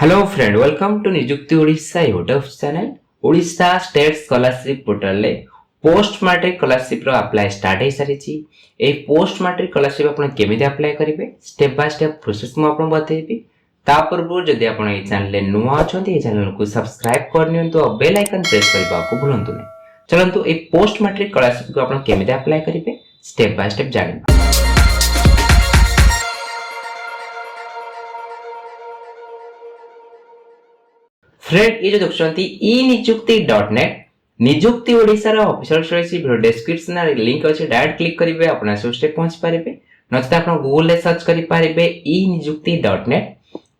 Hello friend, welcome to Nijukti Odisha YouTube channel. Odisha state scholarship portal ले post matric scholarship रो apply start हो सारी छी। ए पोस्ट मैट्रिक स्कॉलरशिप आपण केमिति अप्लाई करिवे स्टेप बाय स्टेप प्रोसेस म आपण बतेबी। ता पूर्व जदि आपण ए चैनल ले नुवा अछंती ए चैनल को सब्सक्राइब कर नियंतु और बेल आइकन प्रेस करबा को भूलंतु नै। चलंतु ए पोस्ट मैट्रिक स्कॉलरशिप को आपण केमिति अप्लाई करिवे स्टेप बाय स्टेप जानिबा। फ्रेंड ये जो देखुछंती ई निजुक्ति.net निजुक्ति ओडिसा रो ऑफिशियल रहिछि। वीडियो डिस्क्रिप्शन रे लिंक अछि, डायरेक्ट क्लिक करिवे अपना सोस्टे पहुंच पारिबे। नचते आपण गूगल रे सर्च करि पारिबे ई निजुक्ति.net।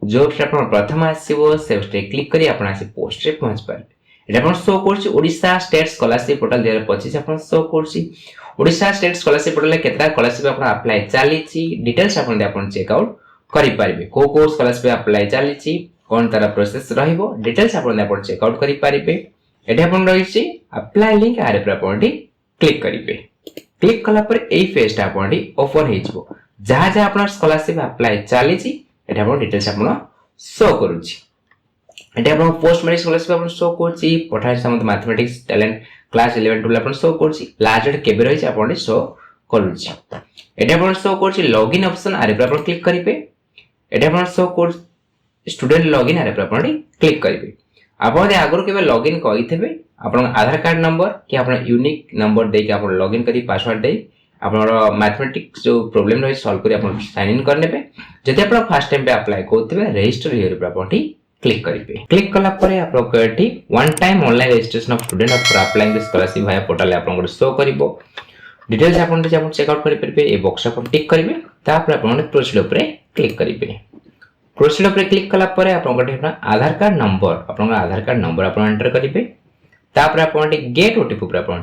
जो आपण प्रथम आसीबो सेस्टे क्लिक करी अपना से पोस्ट रे पहुंच पारिबे। एटा आपण शो करछि ओडिशा स्टेट स्कॉलरशिप पोर्टल 2025 आपण शो करछि। ओडिशा स्टेट स्कॉलरशिप पोर्टल ले केतरा स्कॉलरशिप आपण अप्लाई चालिछि डिटेल्स आपण चेक आउट करि पारिबे। को स्कॉलरशिप अप्लाई चालिछि कौन तारा प्रोसेस रहिबो डिटेल्स आपण चेक आउट करि पारिबे। एटा आपण रहिछि अप्लाई लिंक आरे पर आपण क्लिक करिवे। क्लिक कला पर एई पेज आपण ओपन हे जिवो। जहा जहा आपण स्कॉलरशिप अप्लाई चालिछि एटा आपण डिटेल्स आपण शो करूछि। एटा आपण पोस्ट मैट्रिक स्कॉलरशिप आपण शो करछि। पठाय समत मैथमेटिक्स टैलेंट क्लास 11 12 आपण शो करछि। लास्ट डेट केबे रहिछि आपण शो करूछि। एटा आपण शो करछि लॉगिन ऑप्शन आरे पर आपण क्लिक करिवे। एटा आपण शो कर स्टूडेंट लॉगिन आरे पर आपण क्लिक करिवे। आपण आगरो केबे लॉगिन करिथेबे आपण आधार कार्ड नंबर कि आपण यूनिक नंबर दे के आपण लॉगिन करी पासवर्ड दे आपण मैथमेटिक्स जो प्रॉब्लम रही सॉल्व करी आपण साइन इन करनेबे। जदि आपण फर्स्ट टाइम पे अप्लाई करथबे रजिस्टर हियर पर आपण क्लिक करिवे। क्लिक कला परे आपण कटी one time online registration of student for applying the scholarship via portal आपण शो करिवो। डिटेल्स आपण चेक आउट करि परबे। ए बॉक्स आपण टिक करिवे। तापर आपण प्रोसीड ऊपर क्लिक करिवे। प्रोसीड ऊपर क्लिक कला परे आपण गटे आधार कार्ड नंबर आपण आधार कार्ड नंबर आपण एंटर करिवे। तापर आपण गेट ओटीपी ऊपर आपण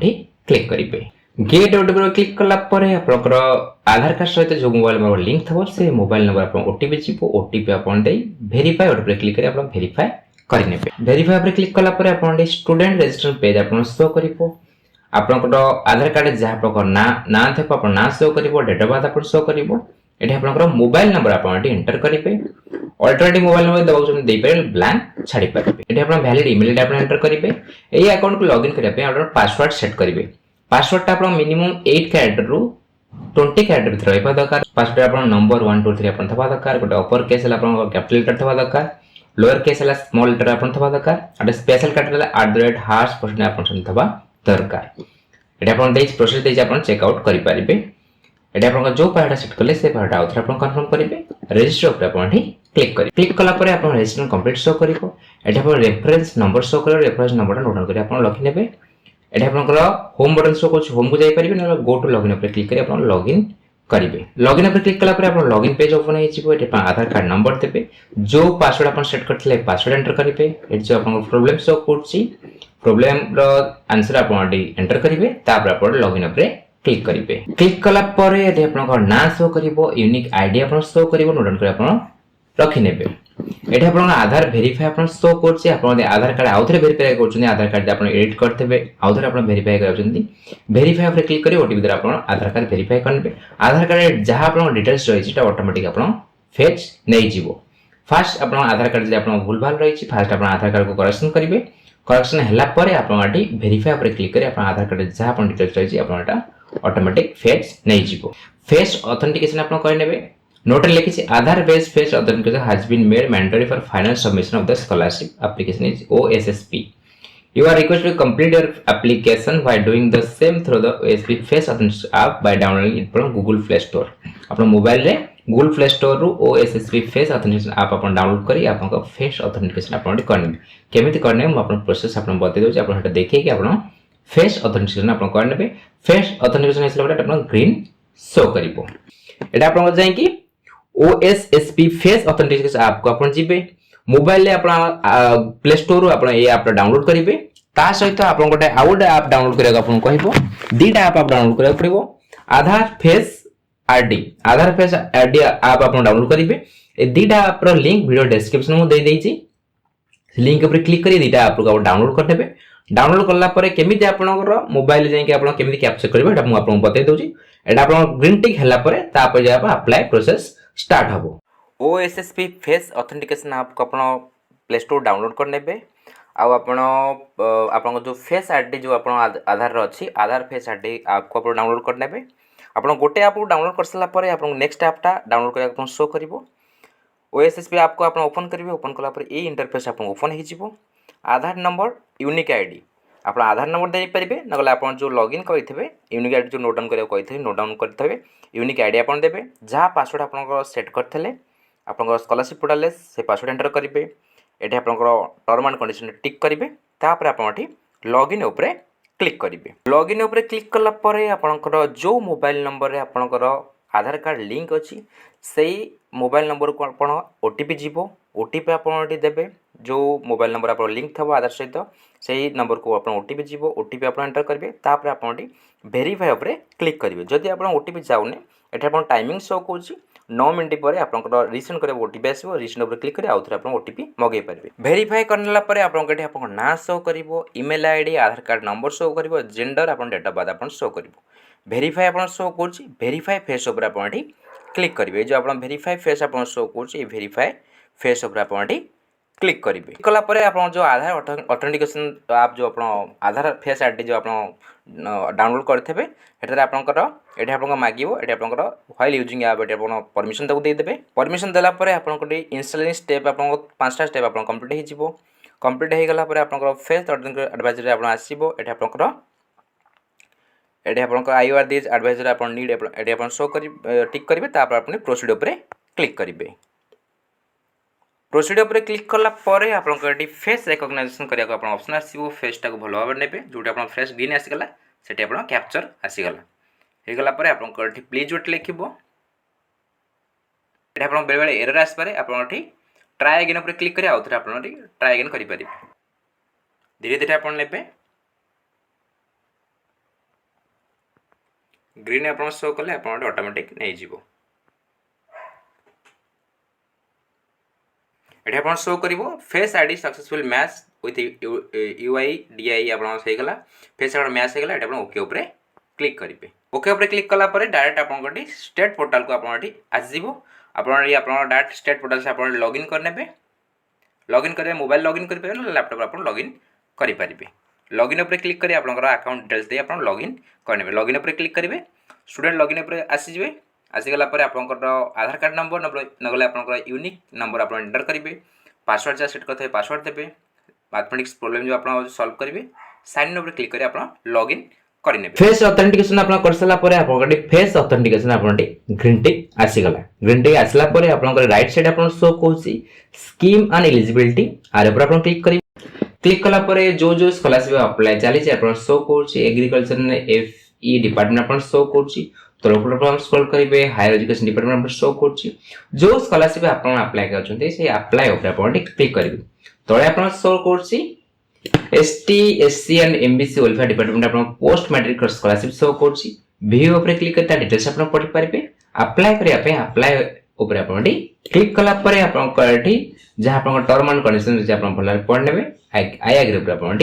क्लिक करिवे। गेट ओटीपी ऊपर क्लिक कला परे आपण आधार कार्ड सहित जो मोबाइल नंबर लिंक थबो से मोबाइल नंबर आपण ओटीपी चिपो ओटीपी आपण दे वेरीफाई ओटीपी क्लिक करी आपण वेरीफाई करि नेबे। वेरीफाई ऊपर क्लिक कला परे आपण स्टूडेंट रजिस्ट्रेशन पेज आपण शो करिवो। आपण आधार कार्ड जहा प्रकार ना थेपो आपण ना शो करिवो। डेट ऑफ बर्थ आपण शो करिवो। एठी आपण मोबाइल नंबर आपण एंटर करिवे। अल्टरनेटिव मोबाइल नंबर दबाउ दे पारे ब्लैंक छाडी पारे। एठी आपण वैलिड ईमेल आपण एंटर करिवे। एई अकाउंट को लॉगिन करिया पे आपण पासवर्ड सेट करिवे। पासवर्ड आपण मिनिमम 8 कैरेक्टर रु 20 कैरेक्टर भीतर रहबा दरकार। पासवर्ड आपण नंबर 1 2 3 आपण थबा दरकार। गोटे अपर केस हला आपण कैपिटल लेटर थबा दरकार। लोअर केस हला स्मॉल लेटर आपण थबा दरकार। अटे स्पेशल कैरेक्टर हला @ आपण थबा दरकार। एठी आपण देइ प्रोसेस देइ आपण चेक आउट करि पारिबे। एटा आपण जो पार्टा सेट करले से पार्टा आउथरा आपण कंफर्म करिवे। रजिस्टर ऊपर आपण क्लिक करी। क्लिक कला परे आपण रजिस्ट्रेशन कंप्लीट शो करिवो। एटा आपण रेफरेंस नंबर शो करिवो। रेफरेंस नंबर नोट डाउन करी आपण लखि नेबे। एटा आपण होम बटन शो करछ होम को जाई परिबे न गो टू लॉगिन ऊपर क्लिक करी आपण लॉगिन करिवे। लॉगिन ऊपर क्लिक कला परे आपण लॉगिन पेज ओपन होई छिबो। एटा आपण आधार कार्ड नंबर देबे। जो पासवर्ड आपण सेट करथिले पासवर्ड एंटर करिवे। एट जो आपण प्रॉब्लम शो करछि प्रॉब्लम रो आंसर आपण एंटर करिवे। तापर आपण लॉगिन ऊपर क्लिक करिवे। क्लिक कला परे एठी आपन ना शो करिवो। यूनिक आईडी आपन शो करिवो। नोट डाउन करी आपन रखि नेबे। एठी आपन आधार वेरीफाई आपन शो करछि। आपन आधार कार्ड आउथरे वेरीफाई करछुनी। आधार कार्ड आपन एडिट करथेबे आउथरे आपन वेरीफाई करछुनी। वेरीफाई ऊपर क्लिक करी ओटीपी द्वारा आपन आधार कार्ड वेरीफाई करबे। आधार कार्ड जहा आपन डिटेल्स रहिछि ता ऑटोमेटिक आपन फेच नै जिवो। फर्स्ट आपन आधार कार्ड जे आपन भूल भाल रहिछि फर्स्ट आपन आधार कार्ड को करेक्शन करिवे। करेक्शन हला परे आपन आडी वेरीफाई ऊपर क्लिक करी आपन आधार कार्ड जहा आपन डिटेल्स रहिछि आपन एटा ऑटोमेटिक फेच नहीं जीवो। फेस ऑथेंटिकेशन आपण कर नेबे। नोट लिखि छी Aadhaar based face authentication has been made mandatory for final submission of the scholarship application is OSSP। You are requested to complete your application by doing the same through the OSSP face authentication app by downloading it from Google Play Store। आपण mobile रे Google Play Store रु OSSP face authentication app आपण download करी आपण face authentication आपण करने केमिति करने हम आपण प्रोसेस आपण बते दोछि। आपण हटा देखै कि आपण फेस ऑथेंटिकेशन आपण कर नेबे। फेस ऑथेंटिकेशन हेसला बटा आपण ग्रीन शो करिवो। एटा आपण जाय कि OSSP फेस ऑथेंटिकेशन ऐप को आपण जिबे। मोबाइल ले आपण प्ले स्टोर रु आपण ए ऐप डाउनलोड करिवे। ता सहित आपण गोटे आउट ऐप डाउनलोड करिया आपण कहिबो। दीटा ऐप डाउनलोड करिया पड़िबो। आधार फेस आरडी आधार फेस आरडी ऐप आपण डाउनलोड करिवे। ए दीटा ऐप रो लिंक वीडियो डिस्क्रिप्शन में दे देइछि। लिंक ऊपर क्लिक करी दीटा ऐप को डाउनलोड करनेबे। डाउनलोड करला परे केमिति आपनकर मोबाइल जाय कि आपण केमिति कैप्चर करबे एटा मु आपन बतै दोछि। एटा आपण ग्रीन टिक हला परे तापर जे आप अप्लाई प्रोसेस स्टार्ट हबो। OSSP फेस ऑथेंटिकेशन ऐप को आपण प्ले स्टोर डाउनलोड करने आप जो फेस आईडी जो आप आधार अच्छी आधार फेस आईडी आप डाउनलोड करने आप गोटे आप डाउनलोड कर सारापर आप नेक्स्ट ऐपटा डाउनलोड करने शो कर ओएसएसपी ऐप को आप ओपन करेंगे ओपन कलापर ये इंटरफेस आप ओपन हो आधार नंबर यूनिक आईडी आप आधार नंबर देपारे ना आप जो लॉगिन करेंगे यूनिक आईडी जो नोट डाउन करने कही नोट डाउन करेंगे यूनिक आईडी आप देते जहाँ पासवर्ड आप सेट करते आप स्कॉलरशिप पोर्टल से पासवर्ड एंटर करेंगे ये आप टर्म एंड कंडीशन टिक करेंगे तापर आप लॉगिन उपरे क्लिक करेंगे लॉगिन उपरे क्लिक कलापर आपणकर जो मोबाइल नंबर आपणकर आधार कार्ड लिंक अच्छी से मोबाइल नंबर को आप ओटीपी जीव ओटीपी आप देवे जो मोबाइल नंबर आप लिंक थो आधार सहित से नंबर को आप ओटीपी जीव ओटीपी आप एंटर करेंगे तापर आप वेरीफाई उपरे क्लिक करेंगे जदि आप ओटीपी जाऊनी ये आप टाइमिंग शो कौन 9 मिनट पर आप रिसेंड कर ओटीपी आसो रिसेंड उपर क्लिक करेंगे आउ थे आप ओटीपी मगे पारे वेरीफाई करने आप ना शो कर इमेल आईडी आधार कार्ड नंबर शो कर जेंडर आप डेट ऑफ बर्थ आप शो कर वेरीफाई आप शो कर वेरीफाई फेस उपर आप क्लिक करेंगे जो आप वेरीफाई फेस आप शो कर वेरीफाई फेस उपर आप क्लिक करेंगे कलापर आप जो आधार ऑथेंटिकेशन आप जो आधार फेस आईडी जो आप डाउनलोड करेंगे ये आपंकर ये आप मांगे ये आपंकर व्हाइल यूजिंग ऐप ये परमिशन तक देदेवे परमिशन देलापर आप इंस्टॉलिंग स्टेप आप 5टा स्टेप आप कंप्लीट हो कंप्लीट हो गलापर आप फेस एडवाइजरी आप आसो ये आपंकर ये आप आईआर दिस एडवाइजरी आप नीड ये आप शो कर टिक करेंगे तापर आप प्रोसीड उपर क्लिक करेंगे प्रोसीड उपर क्लिक कलापर आप फेस रिकग्नाइजेशन करने को ऑप्शन आसो फेसटा को भल भाव ने जो आप फेस ग्रीन आसीगला से आप कैप्चर आसीगला हो गलापर आप प्लीज गोटे लिखे ये आप बेले बेले एरर आसपे आप ट्राए अगेन क्लिक करेंगे आउ थे आप ट्राए अगेन करेंगे धीरे धीरे आप ने ग्रीन आप शो कले आप ऑटोमेटिक नहीं जीवो ये आप शो कर face ID successful match with UIDAI आपला फेस आईडी मैच होगा ये ओके उपर क्लिक करेंगे ओके उपर क्लिक कलापर डायरेक्ट आप स्टेट पोर्टाल को आप आसो आप डायरेक्ट स्टेट पोर्टाल से आप लॉगिन करने लॉगिन करेंगे मोबाइल लॉगिन करेंगे ना लैपटॉप आप लॉगिन करेंगे लॉगिन उपर क्लिक करेंगे आप अकाउंट डिटेल्स दे आप लॉगिन करेंगे लॉगिन उपर क्लिक करेंगे स्टूडेंट लॉगिन उपर आसीजे आसीगला आपंकर आधार कार्ड नंबर नगले आप यूनिक नंबर आप एंटर करेंगे पासवर्ड जहाँ सेट करते पासवर्ड देते मैथमेटिक्स प्रॉब्लम जो आप सॉल्व करेंगे साइन इन उपर क्लिक करेंगे आप लॉगिन करेंगे फेस ऑथेंटिकेशन आप कर सारा फेस ऑथेंटिकेशन आप ग्रीन टिक आसीगला ग्रीन टिक आसला आप राइट साइड आप शो कौन स्कीम एंड एलिजिबिलिटी आर ऊपर आप क्लिक करेंगे क्लिक कलापर जो जो स्कॉलरशिप अप्लाई चली शो कर एग्रीकल्चर एफई डिपार्टमेंट आप शो कर तलपुर स्क्रॉल करेंगे हायर एजुकेशन डिपार्टमेंट शो कर जो स्कॉलरशिप आप अप्लाई कर अप्लाई उपर क्लिक करेंगे तले आप शो कर ST SC and MBC welfare department आप पोस्ट मैट्रिक स्कॉलरशिप शो कर व्यू उपर क्लिक कर डिटेल्स आप पढ़ी पारे अप्लाई करने अप्लाई उपर आप क्लिक कलापर आप जहाँ आप टर्म एंड कंडीशन आप भल पढ़ने आई एग्री उपर आप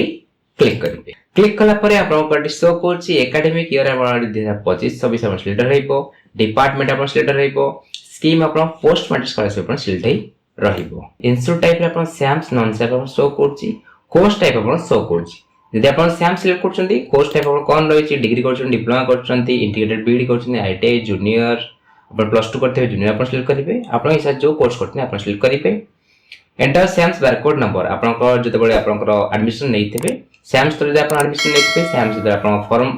क्लिक करेंगे क्लिक कलापर आप शो कर एकेडमिक ईयर 2025-26 आप सिलेक्ट हो डिपार्टमेंट आप सिलेक्ट हो स्कीम आप पोस्ट मैट्रिक स्कॉलरशिप सिलेक्ट रहिबो इंस्टीट्यूट टाइप आप सैम्स नॉन सैप आप शो कर कोर्स टाइप आप शो कर आप सैम सिलेक्ट कर कोर्स टाइप आप कौन रही डिग्री कर डिप्लोमा कर इंटीग्रेटेड बीईडी कर आईटीआई जूनियर आप प्लस 2 करते जूनियर आप सिलेक्ट करेंगे आप जो कोर्स करते आप सिलेक्ट करेंगे एंटर सैम्स बारकोड नंबर आप जो एडमिशन नहीं सैम्स तो आप एडमिशन नहीं सैम्स आप फॉर्म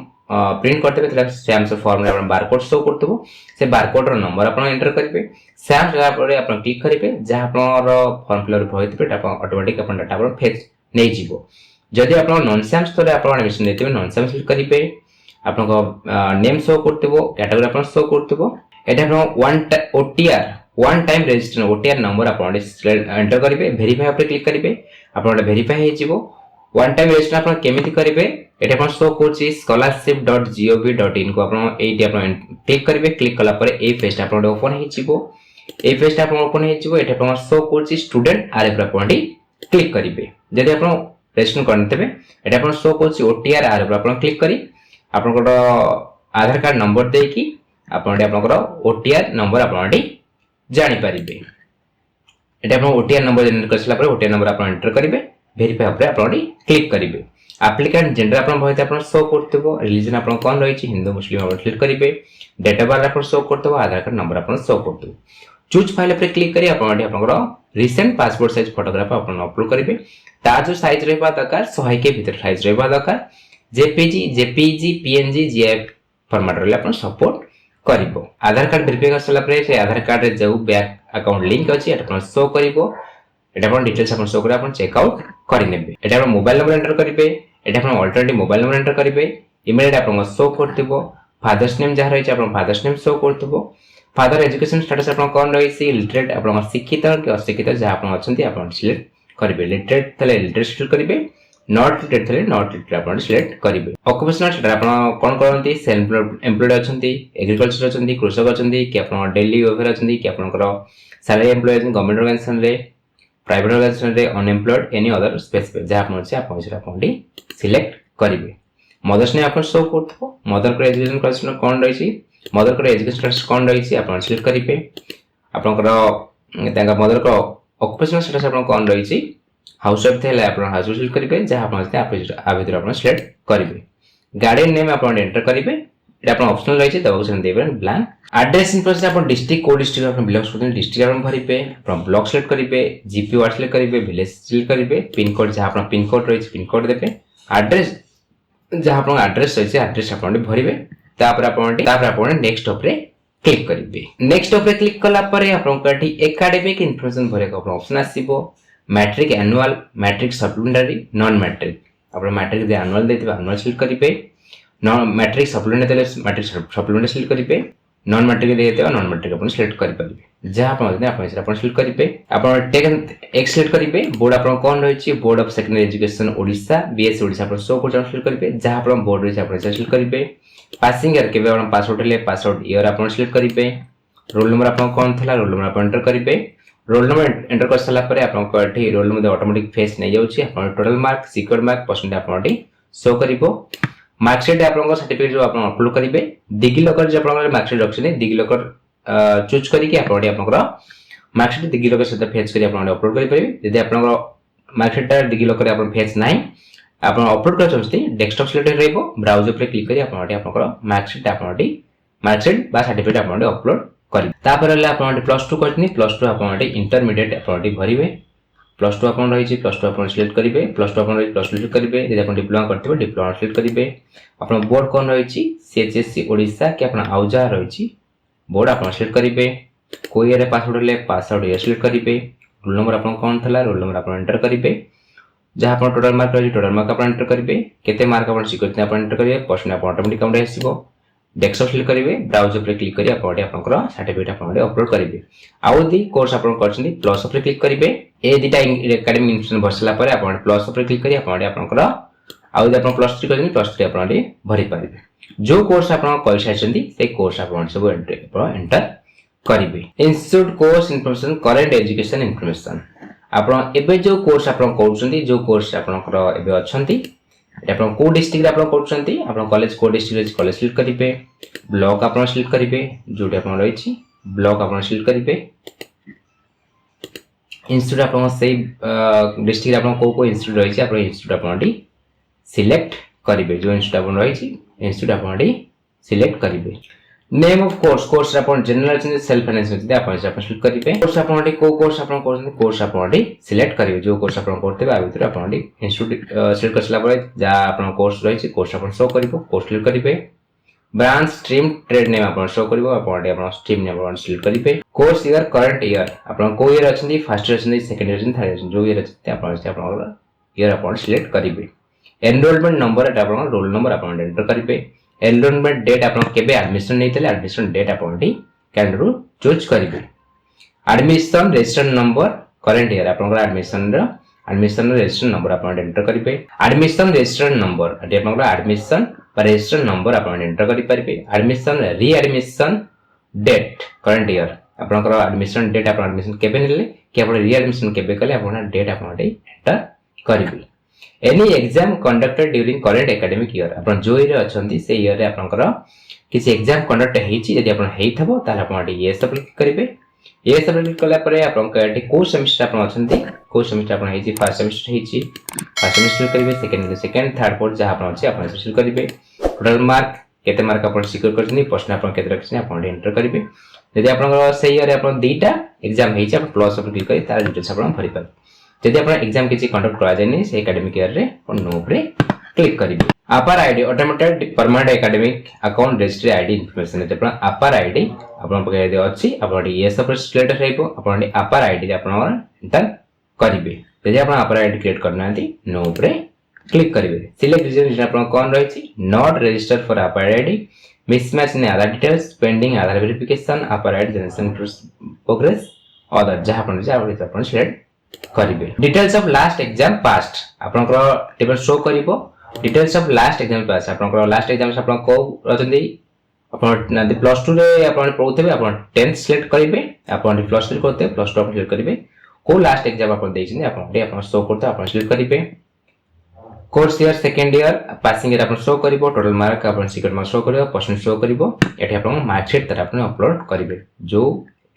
प्रिंट करते सैम्स फॉर्म बारकोड शो कर से बारकोड नंबर आप एंटर करेंगे सैम्स आप क्लिक करेंगे जहाँ आप फॉर्म फिलअप होते ऑटोमेटिक डाटा फेच नहीं जीवो जदि आप नॉन सैम्स तो आप एडमिशन नहीं नॉन सैम्स सिलेक्ट करेंगे आप नेम शो करते कैटेगरी आप शो करते OTR one time registration OTR number आप एंटर करेंगे वेरीफाई उपर क्लिक करेंगे आप वेरीफाई हो वन टाइम रजिस्ट्रेशन आप केमी करेंगे ये आप शो कर scholarship.gov.in को आप क्लिक करेंगे क्लिक कलापर ये पेज आप ओपन हो पेज आप ओपन हो शो कर स्टूडेंट आर आप क्लिक करेंगे जदि आप रजिस्ट्रेशन करते ये आप शो कर ओटीआर आर आप क्लिक करी आप आधार कार्ड नंबर देकी आप ओटीआर नंबर आप जानी पारिबे एटा आपण ओटीआर नंबर जनरेट करसला पर ओटीआर नंबर आपण एंटर करिवे वेरीफाई ऊपर आपण क्लिक करिवे एप्लिकेंट जेंडर आपण भइते आपण शो करतबो रिलीजन आपण कोन रही छि हिंदू मुस्लिम आपण क्लिक करिवे डेट ऑफ बर्थ आपण शो करतबो आधार कार्ड नंबर आपण शो करतबो चूज फाइल पर क्लिक करी आपण आपनकर रिसेंट पासपोर्ट साइज फोटोग्राफ आपण अपलोड करिवे ता जो साइज रहबा दरकार 100 के भीतर साइज रहबा दरकार जेपीजी पीएनजी जीएफ फॉर्मेट रे आपण सपोर्ट करिवो आधार कार्ड वेरीफाई करसला पर से आधार कार्ड रे जो बैंक अकाउंट लिंक अछि एटा शो करिवो एटा अपन डिटेल्स अपन शो करे अपन चेक आउट करि नेबे एटा अपन मोबाइल नंबर एंटर करिवे एटा अपन अल्टरनेटिव मोबाइल नंबर एंटर करिवे ईमेल एटा अपन शो करथिबो फादर्स नेम जहा रही अपन फादर्स नेम शो करथिबो फादर एजुकेशन स्टेटस अपन कोन रही सी लिटरेट अपन शिक्षित कि अशिक्षित जहा अपन अछंती अपन सिलेक्ट करिवे लिटरेट तले लिटरेट सिलेक्ट करिवे नॉट लिटरेट तले नॉट लिटरेट अपन सिलेक्ट करिवे ऑक्युपेशनल स्टेटस अपन कोन करंती सेल्फ एम्प्लॉयड अछंती एग्रीकल्चर अछंती कृषक अछंती कि अपन डेली वेफेयर अछंती कि आपनकर सैलरी एम्प्लॉय गवर्नमेंट ऑर्गेनाइजेशन रे प्राइवेट ऑर्गेनाइजेशन रे अनएम्प्लॉयड एनी अदर स्पेसिफिक जहा अपन छै अपन से अपन सिलेक्ट करिवे मदर्स नेम अपन शो करथबो मदर को एजुकेशन क्वालिफिकेशन कोन रही छि मदर को एजुकेशन स्टेटस कोन रही छि अपन सिलेक्ट करिवे आपनकर तांगा मदर को ऑक्युपेशनल स्टेटस अपन कोन रही छि हाउस वाइफ थेला अपन हाउस वाइफ सिलेक्ट करिवे जहा अपन से आ भीतर अपन सिलेक्ट करिवे गार्डियन नेम अपन एंटर करिवे एटा अपन ऑप्शनल रही छि दबा से देबे ब्लैंक एड्रेस इनफॉरमेशन अपन डिस्ट्रिक्ट कोड डिस्ट्रिक्ट अपन बिलोंग्स करते डिस्ट्रिक्ट अपन भरिबे अपन ब्लॉक सिलेक्ट करिवे जीपी वार्ड सिलेक्ट करिवे विलेज सिलेक्ट करिवे पिन कोड जहा अपन पिन कोड रही छि पिन कोड देबे एड्रेस जहा अपन एड्रेस रही छि एड्रेस अपन भरिबे तापर अपन नेक्स्ट स्टेप रे क्लिक करिवे नेक्स्ट स्टेप रे क्लिक कला परे अपन कठी एकेडमिक इन्फॉर्मेशन भरे को ऑप्शन आसीबो matric annual matric supplementary non matric अपन मैट्रिक दे एनुअल देतिबे एनुअल सिलेक्ट करिवे नॉन मैट्रिक सप्लीमेंटरी देले मैट्रिक सप्लीमेंटरी सिलेक्ट करिवे नॉन मैट्रिक देतिबे नॉन मैट्रिक अपन सिलेक्ट करि परिबे जहा अपन सिलेक्ट करिवे अपन टेक एक्स सिलेक्ट करिवे बोर्ड अपन कोन रही छि board of secondary education Odisha BS Odisha अपन शो को सिलेक्ट करिवे जहा अपन बोर्ड रही छि अपन सिलेक्ट करिवे पासिंग ईयर केबे अपन पासवर्ड ले पासवर्ड ईयर अपन सिलेक्ट करिवे रोल नंबर अपन कोन थला रोल नंबर अपन एंटर करिवे रोल नंबर एंटर कर सला परे अपन को एठी रोल नंबर ऑटोमेटिक फेस नै जाउछि अपन total mark secure mark percent अपन शो करिवो मार्कशीट आपन सर्टिफिकेट जो आपन अपलोड करिवे डिगी लॉकर जे आपन मार्कशीट रखछने डिगी लॉकर चूज करी कि आपन आपन मार्कशीट डिगी लॉकर से फेच करी आपन अपलोड करि परिबे यदि आपन मार्कशीट डिगी लॉकर आपन फेच नाही आपन अपलोड कर चंती डेस्कटॉप सिलेक्ट रहइबो ब्राउजर पे क्लिक करी आपन मार्कशीट मार्कशीट बा सर्टिफिकेट आपन अपलोड करी तापर हला आपन +2 करनी +2 आपन इंटरमीडिएट आपन भरिवे +2 अपन रही छि +2 अपन सिलेक्ट करिवे +2 अपन रही +2 सिलेक्ट करिवे यदि अपन डिप्लोमा करथिबे डिप्लोमा सिलेक्ट करिवे अपन बोर्ड कोन रही छि सीएचएससी ओडिसा कि अपन आउजा रही छि बोर्ड अपन सिलेक्ट करिवे कोई रे पासवर्ड ले पासवर्ड ये सिलेक्ट करिवे रोल नंबर अपन कोन थला रोल नंबर अपन एंटर करिवे जहा अपन टोटल मार्क रही टोटल मार्क अपन एंटर करिवे केते मार्क अपन सिक्योरिटी अपन एंटर करिवे परसेंट अपन ऑटोमेटिक काउंट आसीबो डेस्कटॉप सिलेक्ट करिवे ब्राउजर पे क्लिक करी आपन सर्टिफिकेट अपन अपलोड करिवे आउ दी कोर्स अपन करछनी प्लस पे क्लिक करिवे ए दिटा एकेडमिक इन्फॉर्मेशन भरसला परे आपन प्लस पे क्लिक करी आपन आउ दी आपन +3 करछनी +3 आपन भरि परिवे जो कोर्स आपन करि छथि से कोर्स आपन सब एंटर करिवे institute course information current education information आपन एबे जो कोर्स आपन करछथि जो कोर्स आपन एबे अछथि आपन को डिस्ट्रिक्ट आपन करछथि आपन कॉलेज को डिस्ट्रिक्ट कॉलेज सिलेक्ट करिवे ब्लॉक आपन सिलेक्ट करिवे जोटी आपन रही छि ब्लॉक आपन सिलेक्ट करिवे इंस्टीट्यूट आपन से डिस्ट्रिक्ट आपन को इंस्टीट्यूट रही छि आपन इंस्टीट्यूट आपन सिलेक्ट करिवे जो इंस्टीट्यूट आपन रही छि इंस्टीट्यूट आपन सिलेक्ट करिवे name of course upon general self finance upon select करिवे कोर्स अपन को कोर्स अपन करछन कोर्स अपन सिलेक्ट करिवे जो कोर्स अपन करते आ भीतर अपन इंस्टीट्यूट सिलेक्ट करसला परे जा अपन कोर्स रही छि कोर्स अपन शो करिवो कोर्स सिलेक्ट करिवे ब्रांच स्ट्रीम ट्रेड नेम अपन शो करिवो अपन स्ट्रीम नेम अपन सिलेक्ट करिवे कोर्स ईयर करंट ईयर अपन को ईयर अछंदी फर्स्ट ईयर अछंदी सेकंड ईयर अछंदी थर्ड ईयर जो ईयर अछंदी अपन ईयर अपन सिलेक्ट करिवे एनरोलमेंट नंबर एटा अपन रोल नंबर अपन एंटर करिवे एनरोलमेंट डेट आपन केबे एडमिशन नैतले एडमिशन डेट आपन कैलेंडर चूज करिवे admission registration number current year आपन एडमिशन रजिस्ट्रेशन नंबर आपन एंटर करिवे एडमिशन रजिस्ट्रेशन नंबर एटा आपन एडमिशन रजिस्ट्रेशन नंबर आपन एंटर करि परिवे admission readmission date current year आपन एडमिशन डेट आपन एडमिशन केबे नेले कि आपन रीएडमिशन केबे कले आपन डेट आपन एंटर करिवे any exam conducted during current academic year अपन जो ईयर अछंती से ईयर रे आपनकर किसी एग्जाम कंडक्ट हेछि यदि अपन हेइथबो ताले अपन यस क्लिक करिवे ये सब क्लिक कला परे आपन एटी को सेमेस्टर आपन अछंती को सेमेस्टर आपन हेची फर्स्ट सेमेस्टर हेची फर्स्ट सेमेस्टर करिवे सेकंड थर्ड फोर्थ जहां आपन अछि आपन सेमेस्टर करिवे टोटल मार्क केते मार्क आपन सिक्योर करछनी प्रश्न आपन केते रखछनी आपन एंटर करिवे यदि आपन सही रे आपन दुईटा एग्जाम हेची आपन प्लस अपन क्लिक करी तार डिटेल्स आपन भरि पर यदि आपन एग्जाम किछि कंडक्ट करा जायनी से एकेडमिक ईयर रे आपन नो रे क्लिक करिवे APAAR ID automated permanent academic account registry ID information है अपन अपर आईडी अपन पके दे अछि अपन यस पर सिलेक्ट रहइबो अपन अपर आईडी रे अपन एंटर करिवे यदि अपन अपर आईडी क्रिएट करनांती नो रे क्लिक करिवे सिलेक्ट रीजन अपन कोन रहछि not register for APAAR ID mismatch in Aadhaar details pending Aadhaar verification APAAR ID generation progress other जहां अपन सिलेक्ट करिवे details of last exam past अपन टेबल शो करिवो details of last exam pass आपन लास्ट एग्जाम से आपन को रचंदी आपन नदी प्लस 2 रे आपन पढुथबे आपन 10th सिलेक्ट करिवे आपन प्लस 3 करते प्लस 2 आपन सिलेक्ट करिवे को लास्ट एग्जाम आपन देछिन आपन शो करते आपन सिलेक्ट करिवे course year second year passing year आपन शो करिवो टोटल मार्क आपन सिक्रेट मार्क शो करिवो परसेंट शो करिवो एठी आपन मार्कशीट तर आपन अपलोड करिवे जो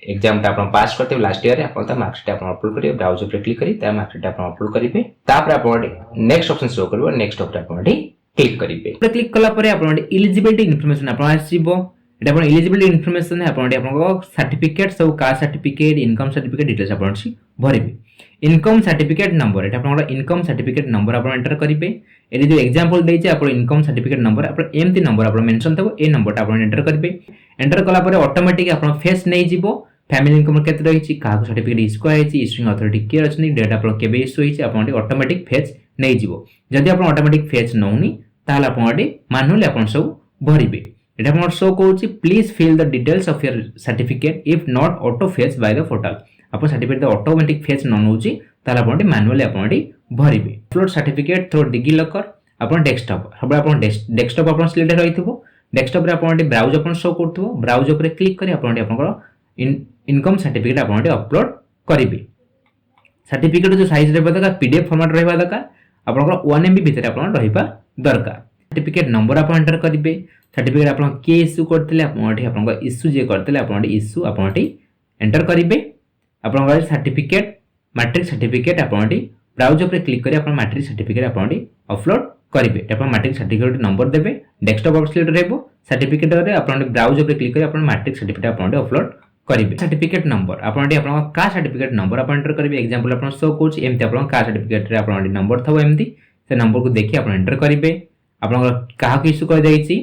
एग्जाम ता आपन पास करते लास्ट ईयर आपन ता मार्कशीट आपन अपलोड करिवे ब्राउजर पे क्लिक करी ता मार्कशीट आपन अपलोड करिवे तापर आपन नेक्स्ट ऑप्शन शो करिवो नेक्स्ट ऑप्शन आपन क्लिक करिवे तो क्लिक कला परे आपन एलिजिबिलिटी इन्फॉर्मेशन आपन आसीबो एटा आपन एलिजिबिलिटी इन्फॉर्मेशन है आपन सर्टिफिकेट सब caste certificate income certificate details आपन भरिवे इनकम सर्टिफिकेट नंबर एटा आपन इनकम सर्टिफिकेट नंबर आपन एंटर करिवे एली जो एग्जांपल देचे आपन इनकम सर्टिफिकेट नंबर आपन एमती नंबर आपन मेंशन थबो ए नंबर आपन एंटर करिवे एंटर कला परे ऑटोमेटिक आपन फेस नै जिवो फैमिली इनकम केते रहिछि काको सर्टिफिकेट इशू कराइछि इशूइंग अथॉरिटी के अछि डेट आपन केबे इशू होइछि आपन ऑटोमेटिक फेच नै जिवो जदि आपन ऑटोमेटिक फेच नउनी ताला आपन मैनुअली आपन सब भरिबे एटा आपन शो कोछि please fill the details of your certificate if not auto fetch by the portal आपन सर्टिफिकेट ऑटोमेटिक फेच न नउछि ताला आपन मैनुअली आपन भरिबे अपलोड सर्टिफिकेट थ्रू डिजिलॉकर आपन डेस्कटॉप हम आपन डेस्कटॉप आपन सिलेक्ट रहिथबो डेस्कटॉप रे आपन ब्राउज आपन शो करथबो ब्राउज ऊपर क्लिक करी आपन इनकम सर्टिफिकेट आपन अपलोड करिवे सर्टिफिकेट जो साइज रहबा दरकार पीडीएफ फॉर्मेट रहबा दरकार आपन 1 एमबी भीतर आपन रहबा दरकार सर्टिफिकेट नंबर आपन एंटर करिवे सर्टिफिकेट आपन के इशू करथिले आपन इशू जे करथिले आपन इशू आपन एंटर करिवे आपन सर्टिफिकेट मैट्रिक सर्टिफिकेट आपन ब्राउज ऊपर क्लिक करी आपन मैट्रिक सर्टिफिकेट आपन अपलोड करिवे आपन मैट्रिक सर्टिफिकेट नंबर देबे डेस्कटॉप ऑफ सिलेक्ट रहबो सर्टिफिकेट रे आपन ब्राउज ऊपर क्लिक करी आपन मैट्रिक सर्टिफिकेट आपन अपलोड करिवे सर्टिफिकेट नंबर आपन का सर्टिफिकेट नंबर आपन एंटर करिवे एग्जांपल आपन शो कोच एमती आपन का सर्टिफिकेट रे आपन नंबर थबो एमती से नंबर को देखि आपन एंटर करिवे आपन का इशू कर दैछि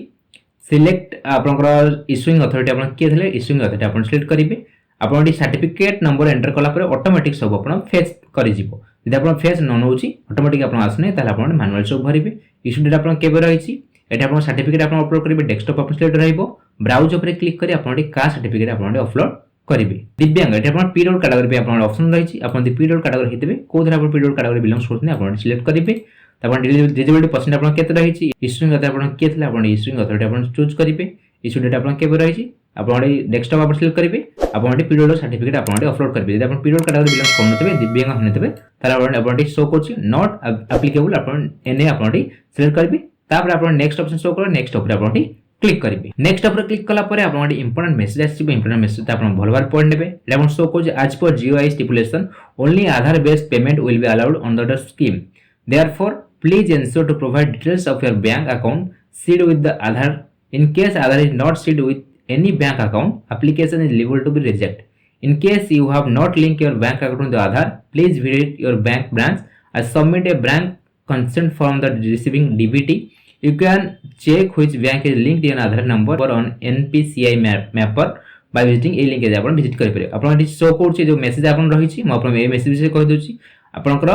सिलेक्ट आपन इशूइंग अथॉरिटी आपन के थले इशूइंग अथॉरिटी आपन सिलेक्ट करिवे आपन सर्टिफिकेट नंबर एंटर कला पर ऑटोमेटिक सब आपन फेच करि जिवो यदि आपन फेच न नउछि ऑटोमेटिक आपन आसने ताले आपन मैनुअल सब भरिवे इशू डेट आपन केबे रहिछि एटा आपन सर्टिफिकेट आपन अपलोड करिवे डेस्कटॉप आपन सिलेक्ट रहइबो ब्राउज ऊपर क्लिक करी आपन का सर्टिफिकेट आपन अपलोड करिवे दिव्यांग एटा आपन पीरियड कैटेगरी पे आपन ऑप्शन रहिछि आपन पीरियड कैटेगरी हितबे को धर आपन पीरियड कैटेगरी बिलोंग्स करथने आपन सिलेक्ट करिवे आपन डिजिबिलिटी परसेंट आपन केते रहिछि इशूइंग अथॉरिटी आपन केतले आपन इशूइंग अथॉरिटी आपन चूज करिवे इशू डेट आपन केबे रहिछि आपन डेस्कटॉप आपन सिलेक्ट करिवे आपन पीरियड सर्टिफिकेट आपन अपलोड करिवे यदि आपन पीरियड कैटेगरी बिलोंग्स करनथबे दिव्यांग हनथबे ताला आपन शो करछि नॉट एप्लीकेबल आपन एने आपन सिलेक्ट करिवे तापर आपन नेक्स्ट ऑप्शन शो करो नेक्स्ट ऊपर आपन क्लिक करिवे नेक्स्ट ऊपर क्लिक कला परे आपन इंपोर्टेंट मैसेज आसीबो इंपोर्टेंट मैसेज आपन भलबार पढ नेबे एटा आपन show cause as per GOI stipulation only Aadhaar based payment will be allowed under the scheme therefore please ensure to provide details of your bank account seed with the Aadhaar in case Aadhaar is not seed with any bank account application is liable to be rejected in case you have not linked your bank account to the Aadhaar please visit your bank branch and submit a bank consent form the receiving DBT you can check which bank is linked your Aadhaar number on NPCI mapper by visiting a link आपन visit करि पारे आपन eighty show करछि जो message आपन रहिछि म आपन ए मेसेज से कहि दोछि आपनकर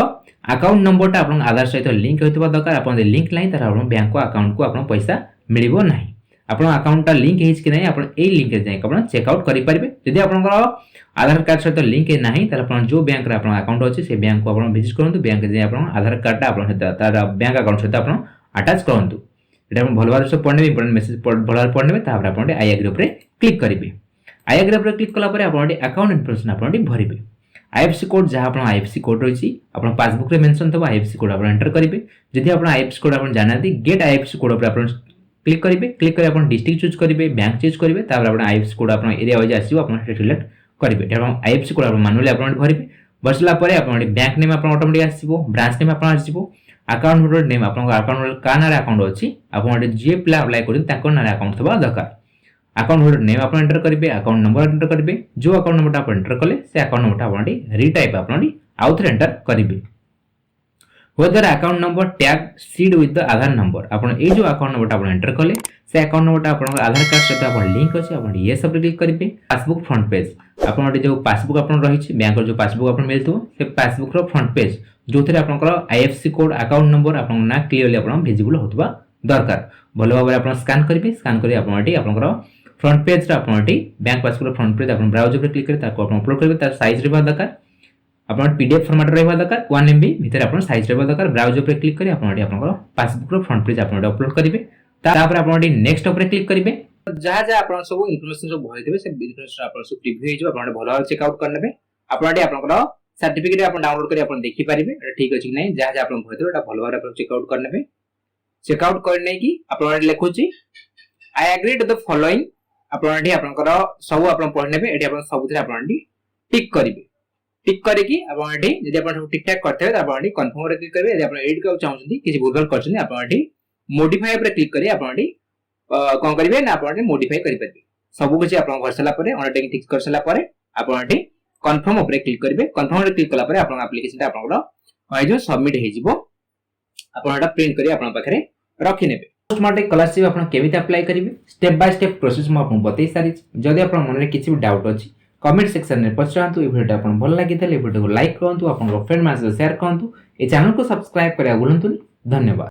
अकाउंट नंबर ता आपन आधार सहित लिंक होइतबा दरकार आपन लिंक लाइन तार आपन बैंक को अकाउंट को आपन पैसा मिलिबो नाही आपन अकाउंट ता लिंक हेछि कि नाही आपन ए लिंक रे जाय आपन चेक आउट करि परिबे यदि आपनकर आधार कार्ड सहित लिंक नाही तार आपन जो बैंक रे आपन अकाउंट अछि से बैंक को आपन विजिट करंतु बैंक जे आपन आधार कार्ड ता आपन तार बैंक अकाउंट सहित आपन अटैच करंतु एटा हम भलबार से पढने इंपोर्टेंट मैसेज भलबार पढने तापर आपन आई एग्री ऊपर क्लिक करिवे आई एग्री ऊपर क्लिक कला परे आपन अकाउंट इन्फॉर्मेशन आपन भरिवे आईएफएससी कोड जहां आपन आईएफएससी कोड रहिछि आपन पासबुक रे मेंशन थबो आईएफएससी कोड आपन एंटर करिवे जदि आपन आईएफएससी कोड आपन जानाती गेट आईएफएससी कोड ऊपर आपन क्लिक करिवे अपन डिस्ट्रिक्ट चूज करिवे बैंक चूज करिवे तापर आपन आईएफएससी कोड आपन एरिया वाइज आसीबो आपन सिलेक्ट करेंगे आईएफसी कोड मानुअली आप भरवे भरसारा बैंक नेम आप ऑटोमेटिक आसो ब्रांच नेम आप आसो अकाउंट होल्डर नेम आप अकाउंट का ना अकाउंट अच्छी आप जी पिला अप्लाई कर अकाउंट थोड़ा दरकार अकाउंट होल्डर नेम आप एंटर करेंगे अकाउंट नंबर एंटर करेंगे जो अकाउंट नंबर आप एंटर कले से अकाउंट नंबर आप रिटाइप आप आउ थे एंटर करेंगे whether account number tag seed with the Aadhaar number आप जो अकाउंट नंबर आप एंटर कले से अकाउंट नंबर आप आधार कार्ड सहित आप लिंक अच्छे आप ये सब क्लिक करेंगे पासबुक फ्रंट पेज आप जो पासबुक आप रही बैंक जो पासबुक आप मिलता से पासबुक फ्रंट पेज जो थे आप आईएफसी कोड अकाउंट नंबर आप ना क्लीयरली आप विजिबल होता दरकार भल भाव आप स्कान करेंगे स्कान कर front page bank passbook front page आप ब्राउजर पर क्लिक करेंगे अपलोड करेंगे तार साइज रहा दरकार आप पीडीएफ फॉर्मेट रहा दरकार 1 MB भितर आप साइज रहा दरकार ब्राउजर पर क्लिक करेंगे आप पासबुक फ्रंट पेज आप अपलोड करेंगे तापर आप नेक्स्ट पर क्लिक करेंगे जहाँ जहाँ आप सब इनफॉरमेशन सब भरते से इनफॉरमेशन आप सब प्रिव्यू हो आप भल भाव चेकआउट करने आप सर्टिफिकेट आप डाउनलोड कर देखि पारे ठीक अच्छे कि नहीं जहाँ जहाँ आप भरते भल भाव चेकआउट करने चेकआउट करने की आप लिखुची I agree to the following आप सब आप पढ़ने सब टिक करेंगे टिक करके ठीक ठाक करते हैं कन्फर्म क्लिक करेंगे एडिट करना चाहते किसी भूल कर मोडिफाई पर क्लिक करेंगे आप कौन करेंगे ना आप मोडिफाई करेंगे सब कुछ आप भर सारापर अंडरटेकिंग ठीक कर सारापर आप कन्फर्म क्लिक करेंगे कन्फर्म क्लिक कलापर आप एप्लिकेशन आप सबमिट हो प्रिंट कर पाखे रखिने पोस्ट मैट्रिक स्कॉलरशिप आप केमी अप्लाई करेंगे स्टेप बाय स्टेप प्रोसेस मुझे बतई सारी जदि आप मन में किसी भी डाउट अच्छी कमेंट सेक्शन में पचारूँ ये भिडियो आपको भल लगी वीडियो को लाइक करूँ आप फ्रेंड मैसेज शेयर करूँ ये चैनल को सब्सक्राइब करने भूलु धन्यवाद।